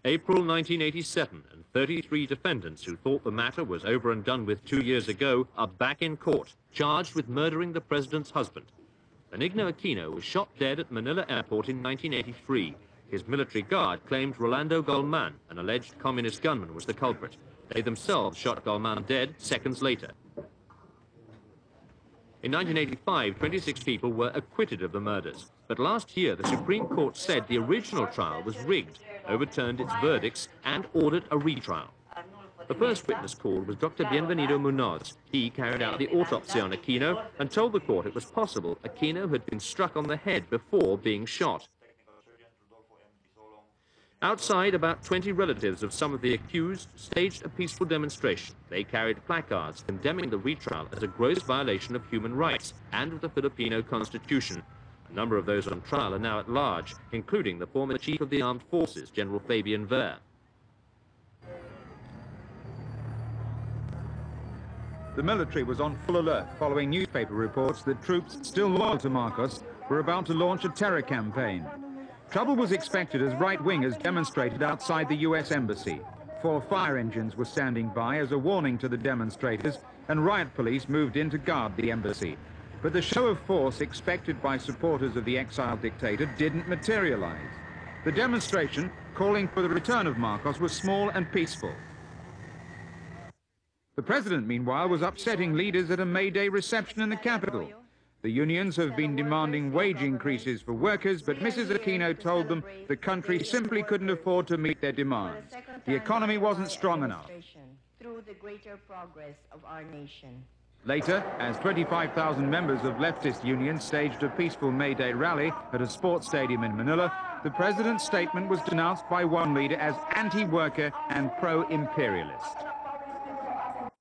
April 1987, and 33 defendants who thought the matter was over and done with 2 years ago are back in court, charged with murdering the president's husband. Benigno Aquino was shot dead at Manila airport in 1983. His military guard claimed Rolando Galamn, an alleged communist gunman, was the culprit. They themselves shot Galamn dead seconds later. In 1985, 26 people were acquitted of the murders. But last year, the Supreme Court said the original trial was rigged, overturned its verdicts, and ordered a retrial. The first witness called was Dr. Bienvenido Munoz. He carried out the autopsy on Aquino and told the court it was possible Aquino had been struck on the head before being shot. Outside, about 20 relatives of some of the accused staged a peaceful demonstration. They carried placards condemning the retrial as a gross violation of human rights and of the Filipino Constitution. A number of those on trial are now at large, including the former Chief of the Armed Forces, General Fabian Ver. The military was on full alert following newspaper reports that troops still loyal to Marcos were about to launch a terror campaign. Trouble was expected as right-wingers demonstrated outside the U.S. Embassy. 4 fire engines were standing by as a warning to the demonstrators, and riot police moved in to guard the embassy. But the show of force expected by supporters of the exiled dictator didn't materialize. The demonstration, calling for the return of Marcos, was small and peaceful. The president, meanwhile, was upsetting leaders at a May Day reception in the capital. The unions have been demanding wage increases for workers, but Mrs. Aquino told them the country simply couldn't afford to meet their demands. The economy wasn't strong enough. Through the greater progress of our nation. Later, as 25,000 members of leftist unions staged a peaceful May Day rally at a sports stadium in Manila, the president's statement was denounced by one leader as anti-worker and pro-imperialist.